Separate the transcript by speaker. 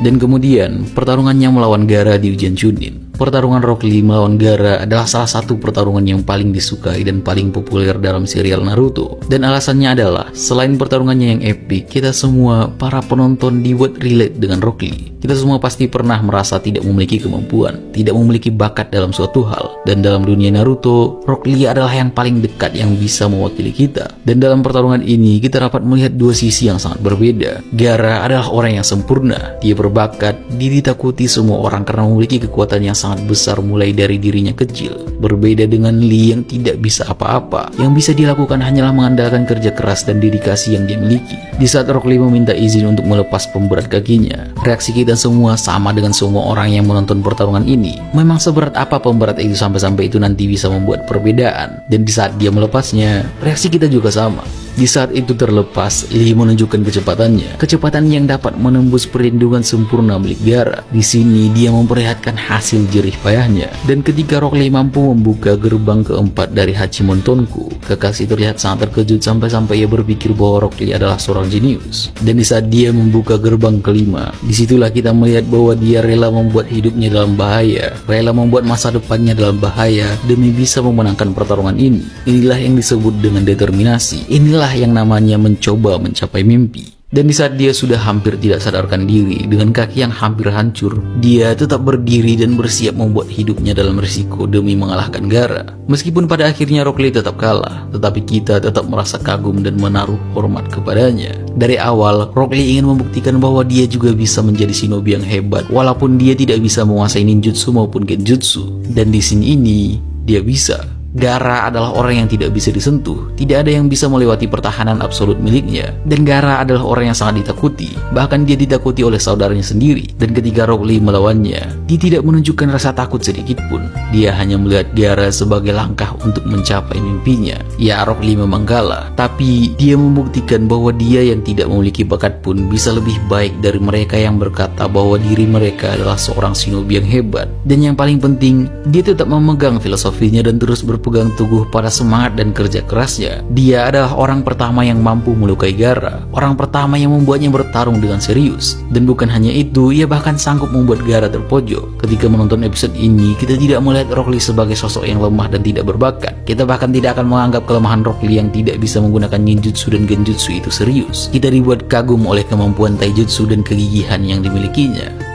Speaker 1: Dan kemudian, pertarungannya melawan Gaara di ujian Chunin. Pertarungan Rock Lee melawan Gaara adalah salah satu pertarungan yang paling disukai dan paling populer dalam serial Naruto. Dan alasannya adalah, selain pertarungannya yang epic, kita semua, para penonton, dibuat relate dengan Rock Lee. Kita semua pasti pernah merasa tidak memiliki kemampuan, tidak memiliki bakat dalam suatu hal. Dan dalam dunia Naruto, Rock Lee adalah yang paling dekat yang bisa mewakili kita. Dan dalam pertarungan ini, kita dapat melihat dua sisi yang sangat berbeda. Gaara adalah orang yang sempurna, dia berbakat, dia ditakuti semua orang karena memiliki kekuatan yang sangat besar mulai dari dirinya kecil. Berbeda dengan Lee yang tidak bisa apa-apa, yang bisa dilakukan hanyalah mengandalkan kerja keras dan dedikasi yang dia miliki. Di saat Rock Lee meminta izin untuk melepas pemberat kakinya, reaksi kita semua sama dengan semua orang yang menonton pertarungan ini. Memang seberat apa pemberat itu sampai-sampai itu nanti bisa membuat perbedaan. Dan di saat dia melepasnya, reaksi kita juga sama. Di saat itu terlepas, Lee menunjukkan kecepatannya, kecepatan yang dapat menembus perlindungan sempurna milik Gaara. Di sini dia memperlihatkan hasil jerih payahnya. Dan ketika Rock Lee mampu membuka gerbang keempat dari Hachimon Tonku, Kakashi terlihat sangat terkejut sampai-sampai ia berpikir bahwa Rock Lee adalah seorang jenius. Dan di saat dia membuka gerbang kelima, disitulah kita melihat bahwa dia rela membuat hidupnya dalam bahaya, rela membuat masa depannya dalam bahaya demi bisa memenangkan pertarungan ini. Inilah yang disebut dengan determinasi. Inilah yang namanya mencoba mencapai mimpi. Dan di saat dia sudah hampir tidak sadarkan diri, dengan kaki yang hampir hancur, dia tetap berdiri dan bersiap membuat hidupnya dalam risiko demi mengalahkan Gaara. Meskipun pada akhirnya Rock Lee tetap kalah, tetapi kita tetap merasa kagum dan menaruh hormat kepadanya. Dari awal, Rock Lee ingin membuktikan bahwa dia juga bisa menjadi shinobi yang hebat, walaupun dia tidak bisa menguasai ninjutsu maupun genjutsu. Dan di scene ini, dia bisa. Gaara adalah orang yang tidak bisa disentuh, tidak ada yang bisa melewati pertahanan absolut miliknya. Dan Gaara adalah orang yang sangat ditakuti, bahkan dia ditakuti oleh saudaranya sendiri. Dan ketika Rock Lee melawannya, dia tidak menunjukkan rasa takut sedikit pun. Dia hanya melihat Gaara sebagai langkah untuk mencapai mimpinya. Ya, Rock Lee memang kalah, tapi dia membuktikan bahwa dia yang tidak memiliki bakat pun bisa lebih baik dari mereka yang berkata bahwa diri mereka adalah seorang shinobi yang hebat. Dan yang paling penting, dia tetap memegang filosofinya dan terus berpegang teguh pada semangat dan kerja kerasnya. Dia adalah orang pertama yang mampu melukai Gaara, orang pertama yang membuatnya bertarung dengan serius. Dan bukan hanya itu, ia bahkan sanggup membuat Gaara terpojok. Ketika menonton episode ini, kita tidak melihat Rock Lee sebagai sosok yang lemah dan tidak berbakat. Kita bahkan tidak akan menganggap kelemahan Rock Lee yang tidak bisa menggunakan ninjutsu dan genjutsu itu serius. Kita dibuat kagum oleh kemampuan taijutsu dan kegigihan yang dimilikinya.